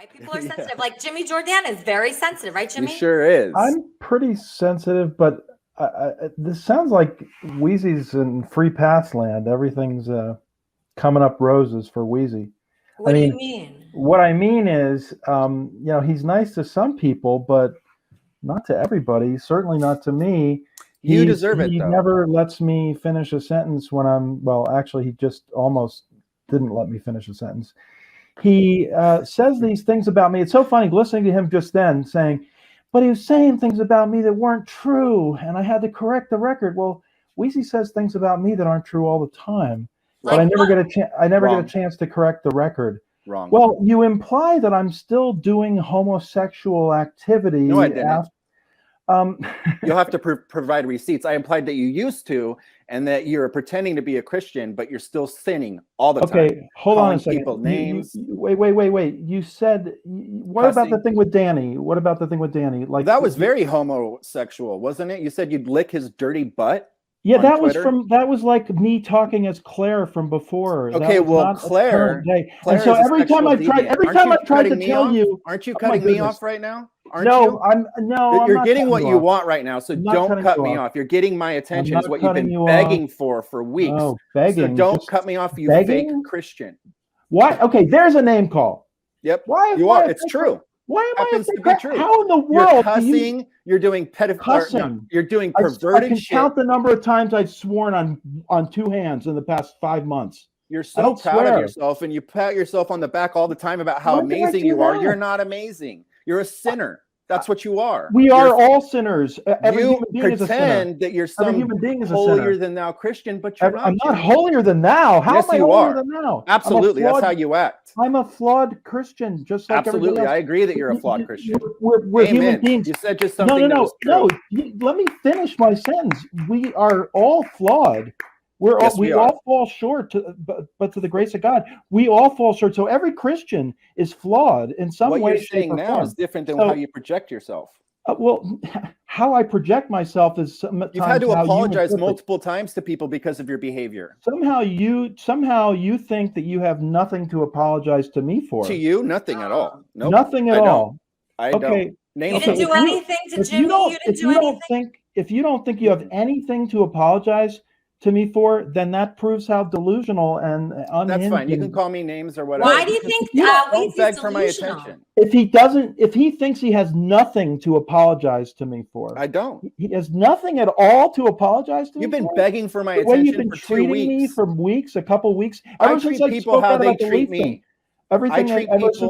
right? People are sensitive. Like Jimmy Jordana is very sensitive, right, Jimmy? He sure is. I'm pretty sensitive, but this sounds like Weezy's in free pass land. Everything's coming up roses for Weezy. What do you mean? What I mean is, he's nice to some people, but not to everybody. Certainly not to me. You deserve it, He though. never lets me finish a sentence when actually, he just almost didn't let me finish a sentence. He says these things about me. It's so funny listening to him just then saying, but he was saying things about me that weren't true, and I had to correct the record. Well, Weezy says things about me that aren't true all the time, but I never get a chance to correct the record. Wrong. Well, you imply that I'm still doing homosexual activity. No, I didn't. You'll have to provide receipts. I implied that you used to, and that you're pretending to be a Christian, but you're still sinning all the time. Okay, hold on a second. People names. Wait. You said, what about the thing with Danny? Like, that was very homosexual, wasn't it? You said you'd lick his dirty butt. Yeah, that was like me talking as Claire from before. Okay, well, Claire and so every time I've tried to tell you, aren't you cutting me off right now? No. You're getting what you want right now, so don't cut me off. You're getting my attention, is what you've been begging for weeks. Oh, begging. So don't cut me off, you fake Christian. Why? Okay, there's a name call. Yep. Why? You are. It's true. Why am happens to be true? How in the world? You're cussing. You're doing cussing. You're doing perverted I can shit. Count the number of times I've sworn on two hands in the past 5 months. You're so proud of yourself, and you pat yourself on the back all the time about how amazing you are. You're not amazing. You're a sinner. That's what you are. You're all sinners. You pretend that you're some holier than thou Christian, but you're not. I'm not holier than thou. How am I holier than thou? Absolutely, that's how you act. I'm a flawed Christian, just like absolutely. Else. I agree that you're a flawed Christian. We're human beings. You said just something. No. Let me finish my sentence. We are all flawed. We all fall short, but to the grace of God, we all fall short. So every Christian is flawed in some way. What you're saying now is different than how you project yourself. Well, how I project myself is sometimes you've had to apologize multiple times to people because of your behavior. Somehow you think that you have nothing to apologize to me for. To you, nothing at all. Nope, nothing at all. I don't. You didn't do anything to Jimmy. You didn't do anything. If you don't think you have anything to apologize to me for, then that proves how delusional and unhinged. That's fine. You can call me names or whatever. Why do you think don't beg for my attention? If he thinks he has nothing to apologize to me for, I don't. He has nothing at all to apologize to me. You've been begging for my attention. You've been treating me for weeks, a couple weeks. I treat people how they treat me. Since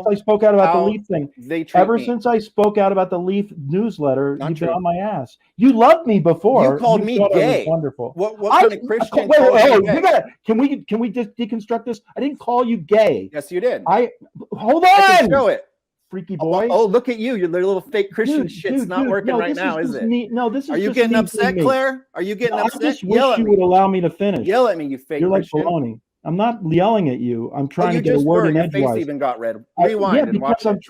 I spoke out about the Leaf thing, since I spoke out about the Leaf newsletter, you've been on my ass. You loved me before. You called me gay. Wonderful. What kind of Christian? Can we just deconstruct this? I didn't call you gay. Yes, you did. Hold on. I can show it. Freaky boy. Oh, look at you. Your little fake Christian shit's not working right now, is it? No, this is. Are you getting upset, Claire? Are you getting upset? I just wish you would allow me to finish. Yell at me, you fake Christian. You're like baloney. I'm not yelling at you. I'm trying to get a word in edgewise. Your face even got red. Rewind and watch it. I'm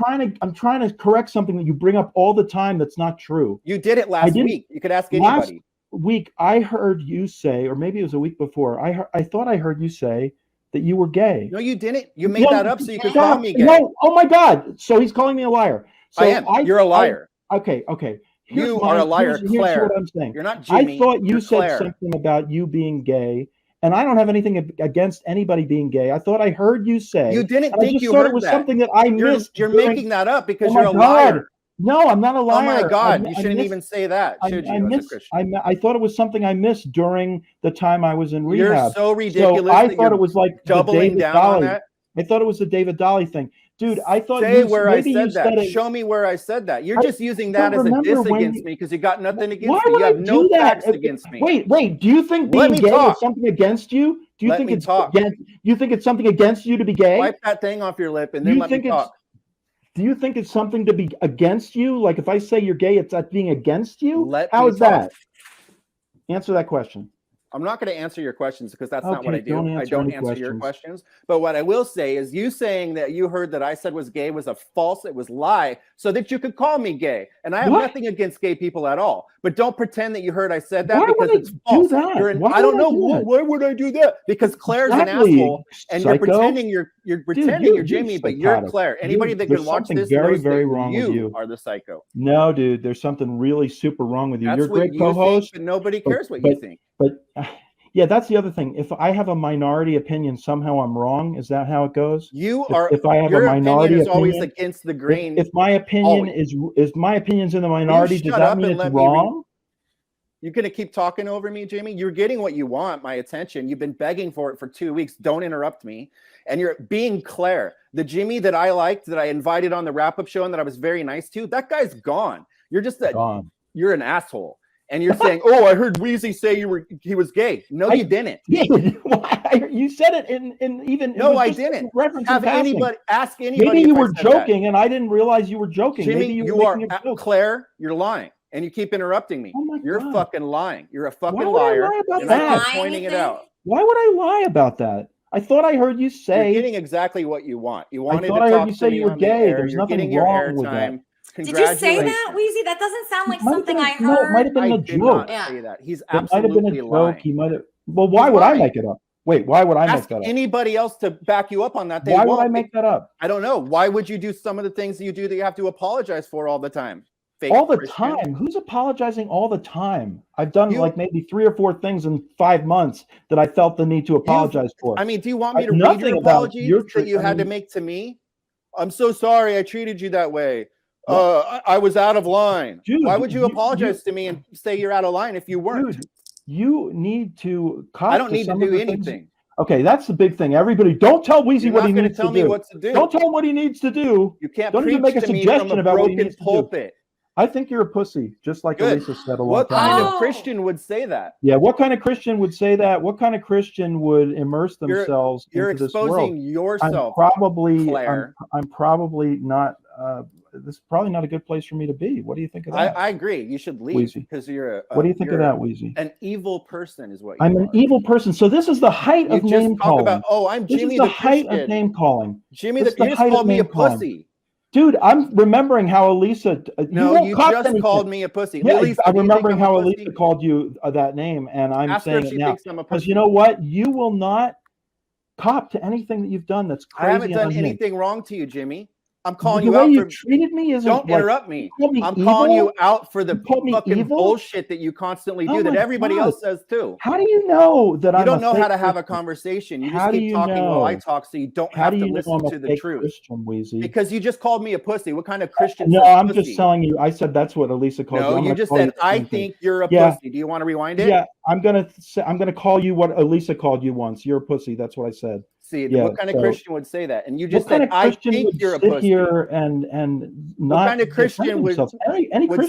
trying to correct something that you bring up all the time that's not true. You did it last week. You could ask anybody. Last week, I heard you say, or maybe it was a week before, I thought I heard you say that you were gay. No, you didn't. You made that up so you could call me gay. No, oh my God. So he's calling me a liar. So I am. You're a liar. Okay. You are a liar, Claire. Here's what I'm saying. You're not Jimmy. I thought you said something about you being gay. And I don't have anything against anybody being gay. I thought I heard you say. You didn't think you heard that. It was something that I missed. You're making that up because you're a liar. No, I'm not a liar. Oh my God! You shouldn't even say that, should you? As a Christian? I thought it was something I missed during the time I was in rehab. You're so ridiculous. So I thought it was like doubling down on that. I thought it was the David Dolly thing. Dude, I thought where I said that. Show me where I said that. You're just using that as a diss against me because you got nothing against me. You have no facts against me. Wait. Do you think being gay is something against you? Do you think it's against? You think it's something against you to be gay? Wipe that thing off your lip and then let me talk. Do you think it's something to be against you? Like if I say you're gay, it's being against you? How is that? Answer that question. I'm not going to answer your questions because that's not what I do. Don't I don't answer your questions. But what I will say is you saying that you heard that I said was gay was a false, it was lie, so that you could call me gay. And I have nothing against gay people at all. But don't pretend that you heard I said that because it's false. I don't know. Why would I do that? Because Claire's an asshole, and you're pretending you're Jimmy, but you're Claire. Anybody that can watch this knows very wrong with you are the psycho. No, dude, there's something really super wrong with you. That's you're a great co-host, but nobody cares what you think. But yeah, that's the other thing. If I have a minority opinion, somehow I'm wrong. Is that how it goes? If I have a minority opinion, is always against the grain. If my opinion is my opinion's in the minority, does that mean it's wrong? You're going to keep talking over me, Jimmy? You're getting what you want, my attention. You've been begging for it for 2 weeks. Don't interrupt me. And you're being Claire. The Jimmy that I liked, that I invited on the wrap-up show and that I was very nice to, that guy's gone. You're just you're an asshole. And you're saying, oh, I heard Weezy say he was gay. No, you didn't. You said it in even. No, I didn't. Ask anybody. Maybe you were joking, and I didn't realize you were joking. Jimmy, you are Claire. You're lying, and you keep interrupting me. Oh you're fucking lying. You're a fucking liar. And I keep pointing it out. Why would I lie about that? I thought I heard you say. You're getting exactly what you want. You wanted I heard you say you were gay. There's nothing wrong with that. Did you say that, Weezy? That doesn't sound like something I heard. No, it might have been a joke. Say that. He's absolutely lying. He might have. Well, why would I make it up? Wait, why would I make that up? Anybody else to back you up on that? Why would I make that up? I don't know. Why would you do some of the things that you do that you have to apologize for all the time? All the time? Who's apologizing all the time? I've done like maybe 3 or 4 things in 5 months that I felt the need to apologize for. I mean, do you want me to read your apology that you had to make to me? I'm so sorry I treated you that way. I was out of line. Dude, why would you apologize to me and say you're out of line if you weren't? Dude, you need to. I don't need to do anything. Okay, that's the big thing. Everybody, don't tell Weezy what he needs to do. Tell me what to do. Don't tell him what he needs to do. You can't. Don't even make a suggestion about what he needs to do. I think you're a pussy, just like Elisa said a long time ago. What kind of Christian would say that? Yeah, what kind of Christian would say that? What kind of Christian would immerse themselves into this world? You're exposing yourself, Claire. I'm probably not. This is probably not a good place for me to be. What do you think of that? I agree. You should leave because you're. What do you think of that, Weezy? An evil person is what I'm an evil person. So this is the height of name calling. I'm Jimmy the height of name calling. Jimmy, you just called me a pussy. Dude, I'm remembering how Elisa. No, you just called me a pussy. Yeah, I'm remembering how Elisa called you that name, and I'm saying it now. Because you know what? You will not cop to anything that you've done that's crazy. I haven't done anything wrong to you, Jimmy. I'm calling you out. You treated me as don't interrupt me. I'm calling you out for the fucking bullshit that you constantly do that everybody else says too. How do you know that you don't know how to have a conversation? You just keep talking while I talk, so you don't have to listen to the truth. Because you just called me a pussy. What kind of Christian? No, I'm just telling you. I said that's what Elisa called you. No, you just said I think you're a pussy. Do you want to rewind it? Yeah, I'm gonna call you what Elisa called you once. You're a pussy. That's what I said. See, what kind of Christian would say that? And you just said, I think you're a pussy. Here and not what kind of Christian would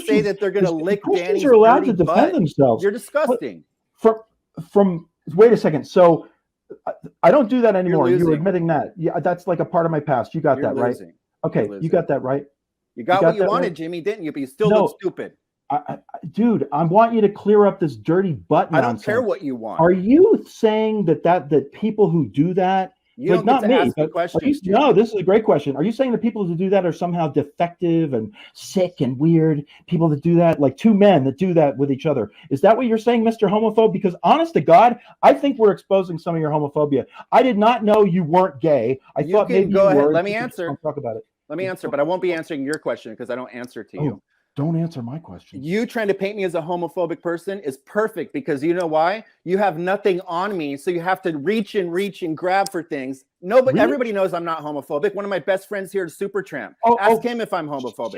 say that they're going to lick Danny's are allowed to defend themselves. You're disgusting. From wait a second. So I don't do that anymore. You're admitting that. Yeah, that's like a part of my past. You got that right. Okay, you got that right. You got what you wanted, Jimmy, didn't you? But you still look stupid. Dude, I want you to clear up this dirty butt nonsense. I don't care what you want. Are you saying that people who do that, you don't get to ask the questions? No, this is a great question. Are you saying the people who do that are somehow defective and sick and weird? People that do that, like 2 men that do that with each other. Is that what you're saying, Mr. Homophobe? Because honest to God, I think we're exposing some of your homophobia. I did not know you weren't gay. I thought maybe go ahead. Were. Let me answer. Talk about it. Let me answer, but I won't be answering your question because I don't answer to you. Don't answer my question. You trying to paint me as a homophobic person is perfect because you know why? You have nothing on me, so you have to reach and grab for things. Everybody knows I'm not homophobic. One of my best friends here is Supertramp. Ask him if I'm homophobic.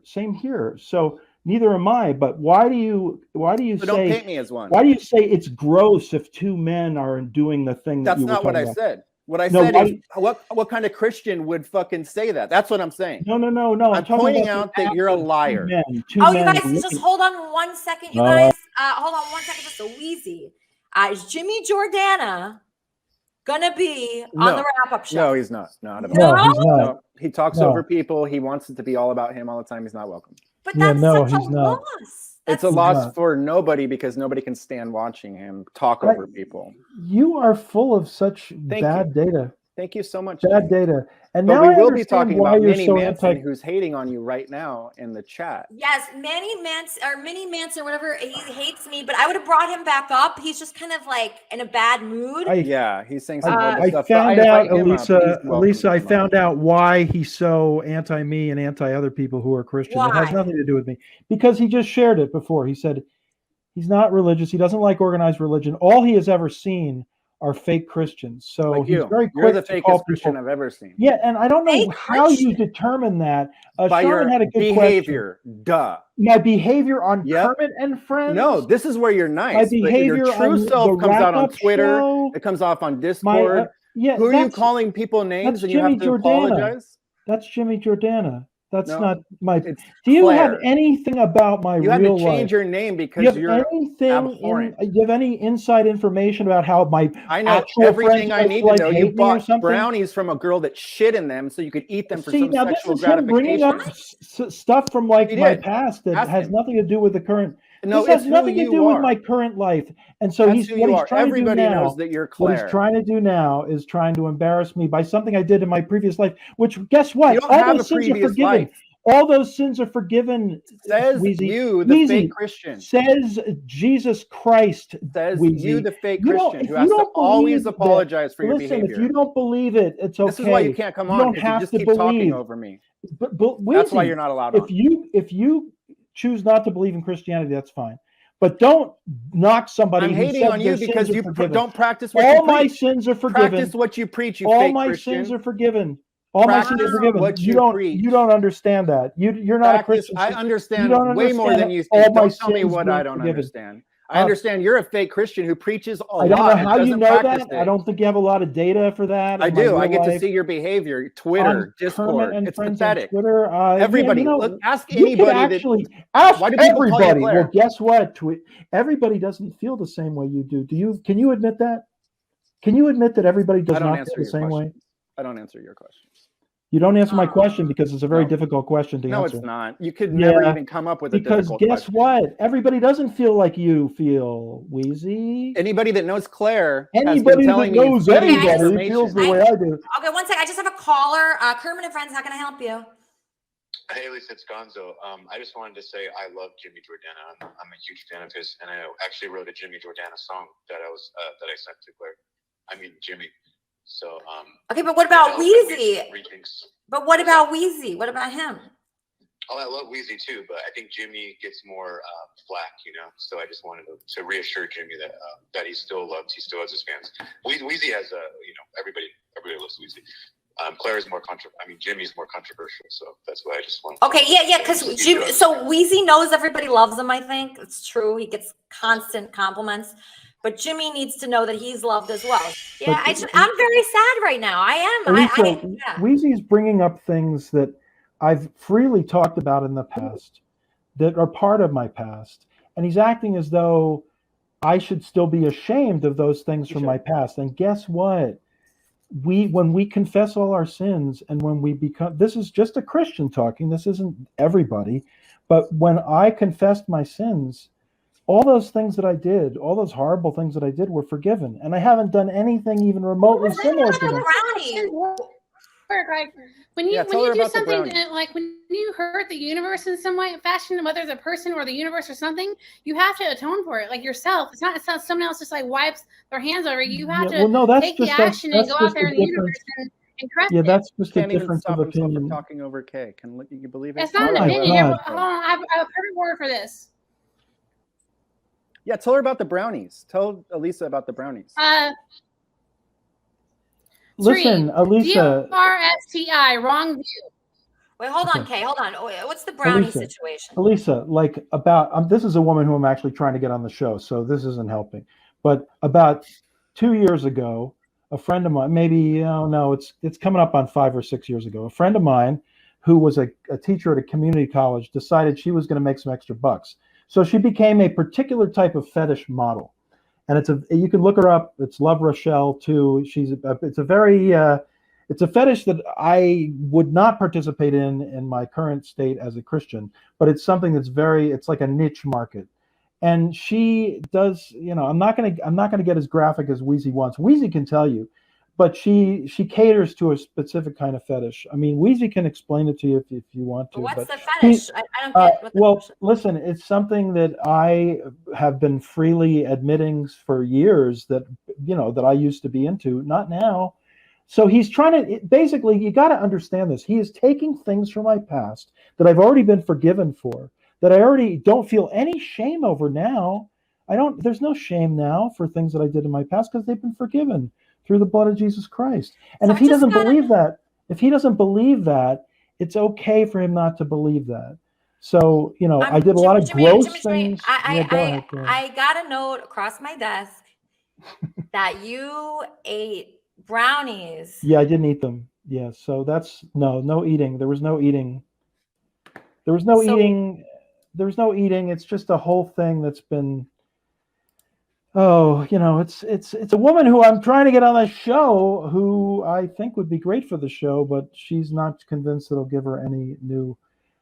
Same here. So neither am I. But why do you say? Don't paint me as one. Why do you say it's gross if 2 men are doing the thing? That's not what I said. What I said is, what kind of Christian would fucking say that? That's what I'm saying. No. I'm pointing out that you're a liar. You guys, just hold on 1 second. You guys, hold on 1 second. Just a Weezy. Is Jimmy Jordana gonna be on the wrap-up show? No, he's not. Not at all. No, he's not. He talks over people. He wants it to be all about him all the time. He's not welcome. But that's such a loss. It's a loss for nobody because nobody can stand watching him talk over people. You are full of such bad data. Thank you so much. Bad data. And but now we I will be talking why about you're Minnie so Manson, who's hating on you right now in the chat. Yes, Minnie Manson, whatever. He hates me, but I would have brought him back up. He's just kind of like in a bad mood. He's saying some horrible I stuff. found out, Elisa, I found out why he's so anti-me and anti-other people who are Christian. Why? It has nothing to do with me. Because he just shared it before. He said he's not religious. He doesn't like organized religion. All he has ever seen are fake Christians. So like he's very quick. You're the fakest Christian I've ever seen. Yeah, and I don't know how you determine that. By your had a good behavior. Question. Duh. My behavior on Kermit and Friends? No, this is where you're nice. My behavior your true on self comes out on Twitter. Show. It comes off on Discord. Who are you calling people names and you have to apologize? That's Jimmy Jordana. That's not my. Do Claire. You have anything about my you real life? You have to change your name because you're abhorrent. Do you have any inside information about how my I know everything I need to know. You bought brownies from a girl that shit in them so you could eat them for some sexual gratification. Bringing up stuff from like my past that has nothing to do with the current. No, this has nothing to do with my current life. And so what he's trying to do now, knows that you're Claire. What he's trying to do now is trying to embarrass me by something I did in my previous life, which guess what? You don't have a previous life. All those sins are forgiven. Says Weezy. You, the fake Christian. Says Jesus Christ. Says Weezy. You, the fake Christian, who has to always apologize for your behavior. If you don't believe it, it's okay. This is why you can't come on, because you just keep talking over me. But Weezy, that's why you're not allowed on. If you choose not to believe in Christianity, that's fine. But don't knock somebody. I'm hating on you because you don't practice what you preach. All my sins are forgiven. Practice what you preach, you all fake my Christian. Sins are forgiven. All my sins are forgiven. You don't understand that. You're not a Christian. I understand way more than you think. Don't tell me what I don't understand. I understand you're a fake Christian who preaches a lot. I don't know how you know that. I don't think you have a lot of data for that. I do. I get to see your behavior, Twitter, Discord. It's pathetic. Twitter, everybody, look, ask anybody. Ask everybody. Well, guess what? Everybody doesn't feel the same way you do. Can you admit that? Can you admit that everybody does not feel the same way? I don't answer your questions. You don't answer my question because it's a very difficult question to answer. No, it's not. You could never even come up with a difficult question. Because guess what? Everybody doesn't feel like you feel, Weezy. Anybody that knows Claire anybody that knows anybody feels the way I do. Okay, one second. I just have a caller. Kermit and Friends, how can I help you? Hey, Lisa, it's Gonzo. I just wanted to say I love Jimmy Jordana. I'm a huge fan of his, and I actually wrote a Jimmy Jordana song that I sent to Claire. I mean, Jimmy. So okay, but what about Weezy? But what about Weezy? What about him? Oh, I love Weezy too, but I think Jimmy gets more flack, So I just wanted to reassure Jimmy that he's still loved. He still has his fans. Weezy has everybody loves Weezy. Claire is more Jimmy's more controversial, so that's why I just want. Okay, yeah, because Weezy knows everybody loves him. I think it's true. He gets constant compliments. But Jimmy needs to know that he's loved as well. Yeah, I'm very sad right now. I am. Weezy's bringing up things that I've freely talked about in the past that are part of my past. And he's acting as though I should still be ashamed of those things from my past. And guess what? When we confess all our sins and when we become, this is just a Christian talking, this isn't everybody. But when I confessed my sins, all those things that I did, all those horrible things that I did were forgiven. And I haven't done anything even remotely similar to them. Like when you do something like when you hurt the universe in some way, fashion, whether it's a person or the universe or something, you have to atone for it, like yourself. It's not someone else just like wipes their hands over you. You have to take the action and go out there in the universe and correct it. That's just a difference of opinion. Talking over Kay. Can you believe it? It's not an opinion. Hold on, I have a perfect word for this. Yeah, tell her about the brownies. Tell Elisa about the brownies. Listen, Elisa. DRSTI, wrong view. Wait, hold on, Kay. Hold on. What's the brownie situation? Elisa, this is a woman who I'm actually trying to get on the show, so this isn't helping. But about 2 years ago, a friend of mine, it's coming up on 5 or 6 years ago, a friend of mine who was a teacher at a community college decided she was going to make some extra bucks. So she became a particular type of fetish model, and you can look her up. It's Love Rochelle too. It's a very It's a fetish that I would not participate in my current state as a Christian, but it's something that's it's like a niche market. And she does, I'm not gonna get as graphic as Weezy wants. Weezy can tell you, but she caters to a specific kind of fetish. I mean, Weezy can explain it to you if you want to. What's the fetish? I don't get what the well, listen, it's something that I have been freely admitting for years that I used to be into, not now. So he's trying to, basically, you got to understand this. He is taking things from my past that I've already been forgiven for, that I already don't feel any shame over now. There's no shame now for things that I did in my past because they've been forgiven through the blood of Jesus Christ. And if he doesn't believe that, it's okay for him not to believe that. So, I did a lot of gross things. I got a note across my desk that you ate brownies. Yeah, I didn't eat them. Yeah, so that's no eating. There was no eating. There was no eating. It's just a whole thing that's been, it's a woman who I'm trying to get on the show who I think would be great for the show, but she's not convinced it'll give her any new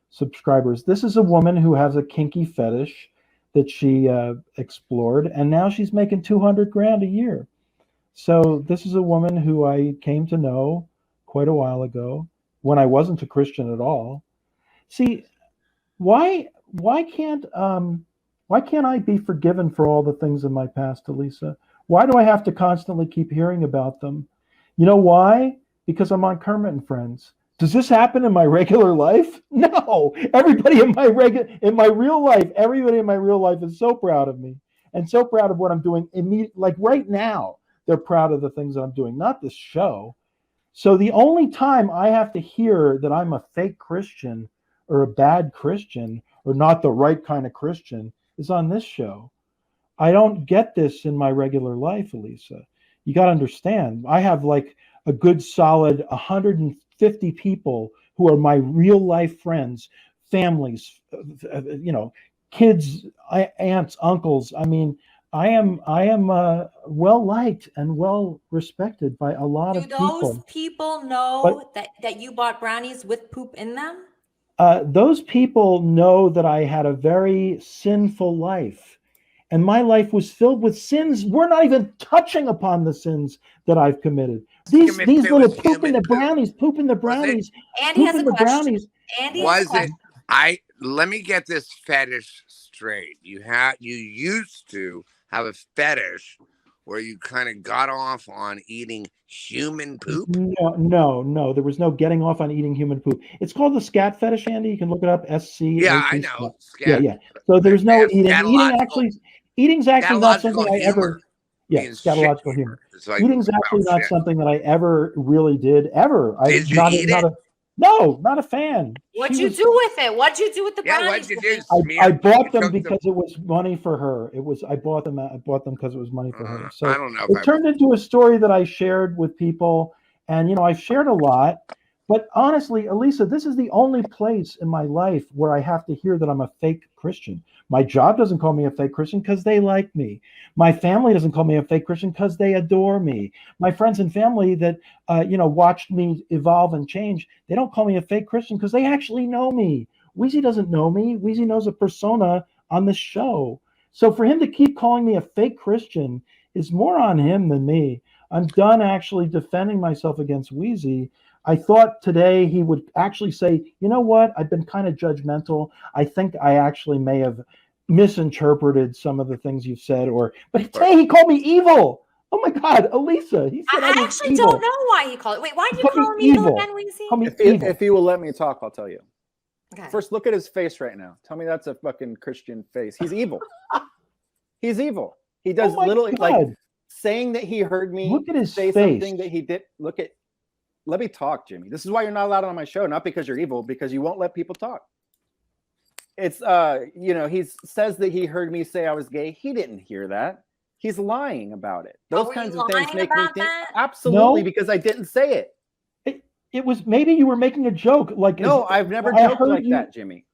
subscribers. This is a woman who has a kinky fetish that she explored, and now she's making $200,000 a year. So this is a woman who I came to know quite a while ago when I wasn't a Christian at all. See, why can't I be forgiven for all the things in my past, Elisa? Why do I have to constantly keep hearing about them? You know why? Because I'm on Kermit and Friends. Does this happen in my regular life? No. Everybody in my real life, everybody in my real life is so proud of me and so proud of what I'm doing. Like right now, they're proud of the things that I'm doing, not this show. So the only time I have to hear that I'm a fake Christian or a bad Christian or not the right kind of Christian is on this show. I don't get this in my regular life, Elisa. You got to understand, I have like a good solid 150 people who are my real life friends, families, kids, aunts, uncles. I mean, I am well liked and well respected by a lot of people. Do those people know that you bought brownies with poop in them? Those people know that I had a very sinful life, and my life was filled with sins. We're not even touching upon the sins that I've committed. These little poop in the brownies. Andy has a question. Let me get this fetish straight. You used to have a fetish where you kind of got off on eating human poop? No. There was no getting off on eating human poop. It's called the scat fetish, Andy. You can look it up. SC. Yeah, I know. Scat. Yeah. So there's no eating. Eating's actually not something I ever. Yeah, scatological humor. Like, eating's actually not something that I ever really did. Ever. Did you eat it? No, not a fan. What'd you do with it? What'd you do with the brownies? What'd you do? I bought them because it was money for her. I bought them because it was money for her. So I don't know. It turned into a story that I shared with people, and I've shared a lot. But honestly, Elisa, this is the only place in my life where I have to hear that I'm a fake Christian. My job doesn't call me a fake Christian because they like me. My family doesn't call me a fake Christian because they adore me. My friends and family that watched me evolve and change, they don't call me a fake Christian because they actually know me. Weezy doesn't know me. Weezy knows a persona on this show. So for him to keep calling me a fake Christian is more on him than me. I'm done actually defending myself against Weezy. I thought today he would actually say, you know what? I've been kind of judgmental. I think I actually may have misinterpreted some of the things you've said, but today he called me evil. Oh my God, Elisa. He said I actually don't know why he called it. Wait, why do you call me evil again, Weezy? If you will let me talk, I'll tell you. Okay. First, look at his face right now. Tell me that's a fucking Christian face. He's evil. He's evil. He does like saying that he heard me look at his say face. Something that he did. Let me talk, Jimmy. This is why you're not allowed on my show, not because you're evil, because you won't let people talk. It's he says that he heard me say I was gay. He didn't hear that. He's lying about it. Those kinds of things make me think absolutely because I didn't say it. It was maybe you were making a joke. I've never joked like that, Jimmy.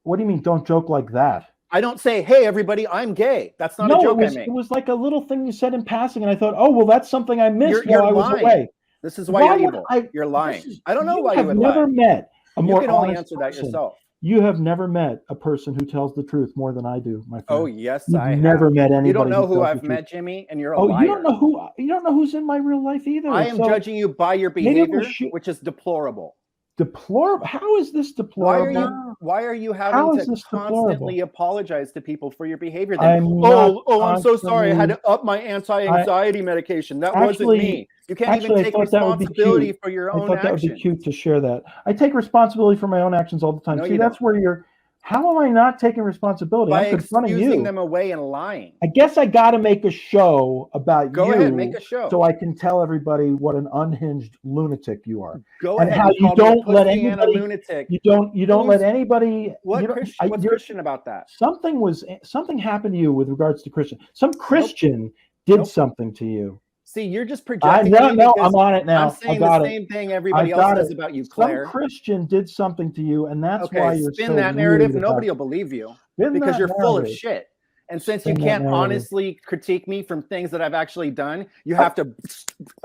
What do you mean? Don't joke like that. I don't say, "Hey, everybody, I'm gay." That's not a joke I make. It was like a little thing you said in passing, and I thought, "Oh, well, that's something I missed while I was away." This is why you're evil. You're lying. I don't know why you would lie. Never met a more You can only honest answer that person. yourself. You have never met a person who tells the truth more than I do, my friend. Oh yes, You've I have. never met anybody. You don't know who tells I've the met, truth. Jimmy, and you're a liar. You don't know who's in my real life either. I am judging you by your behavior, which is deplorable. Deplorable? How is this deplorable? Why are you having to constantly apologize to people for your behavior? Then? I'm so sorry. I had to up my anti-anxiety medication. That wasn't me. You can't even take responsibility for your own actions. I thought that would be cute to share that. I take responsibility for my own actions all the time. See, that's where you're. How am I not taking responsibility? By excusing them away and lying. I guess I got to make a show about you. Go ahead, make a show. So I can tell everybody what an unhinged lunatic you are. Go ahead. And how you don't let anybody. Lunatic. You don't let anybody. What's Christian about that? Something happened to you with regards to Christian. Some Christian did something to you. See, you're just projecting. No, I'm on it now. I'm saying the same thing everybody else says about you, Claire. Some Christian did something to you, and that's why you're spin that narrative. Nobody will believe you because you're full of shit. And since you can't honestly critique me from things that I've actually done, you have to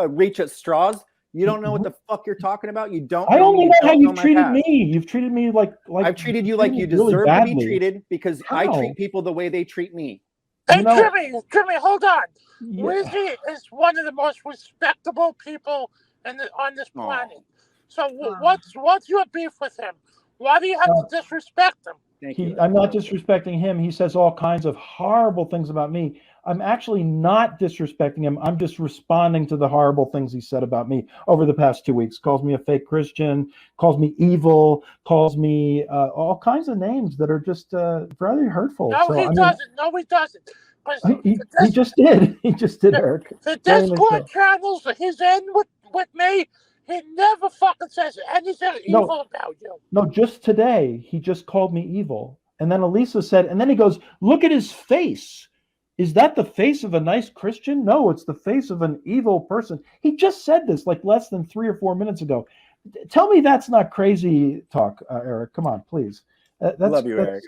reach at straws. You don't know what the fuck you're talking about. You don't. I only know how you've treated me. You've treated me like I've treated you like you deserve to be treated because I treat people the way they treat me. Hey, Jimmy, hold on. Weezy is one of the most respectable people on this planet. So what's your beef with him? Why do you have to disrespect him? I'm not disrespecting him. He says all kinds of horrible things about me. I'm actually not disrespecting him. I'm just responding to the horrible things he said about me over the past 2 weeks. Calls me a fake Christian, calls me evil, calls me all kinds of names that are just very hurtful. No, he doesn't. He just did. He just did, Eric. The Discord channels he's in with me, he never fucking says anything evil about you. No, just today, he just called me evil. And then Elisa said, and then he goes, look at his face. Is that the face of a nice Christian? No, it's the face of an evil person. He just said this like less than 3 or 4 minutes ago. Tell me that's not crazy talk, Eric. Come on, please. I love you, Eric.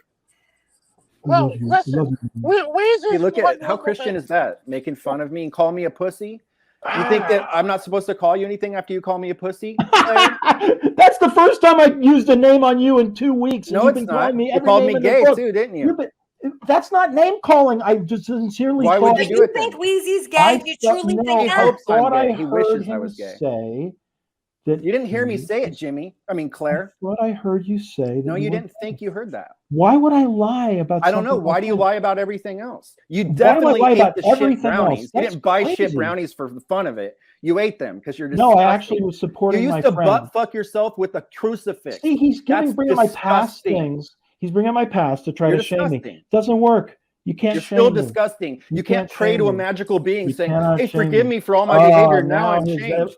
Well, listen, Weezy. Look at how Christian is that? Making fun of me and call me a pussy? You think that I'm not supposed to call you anything after you call me a pussy? That's the first time I used a name on you in 2 weeks. No, it's not. You called me gay too, didn't you? That's not name calling. I just sincerely. Why would you do it? You think Weezy's gay? You truly think that? He hopes I'm gay. He wishes I was gay. Say that you didn't hear me say it, Jimmy. I mean, Claire. What I heard you say. No, you didn't think you heard that. Why would I lie about? I don't know. Why do you lie about everything else? You definitely ate the shit brownies. You didn't buy shit brownies for the fun of it. You ate them because you're disgusting. No, I actually was supporting my friend. You used to butt fuck yourself with a crucifix. See, he's bringing my past things. He's bringing my past to try to shame me. Doesn't work. You can't. You're still disgusting. You can't pray to a magical being saying, "Hey, forgive me for all my behavior. Now I'm changed."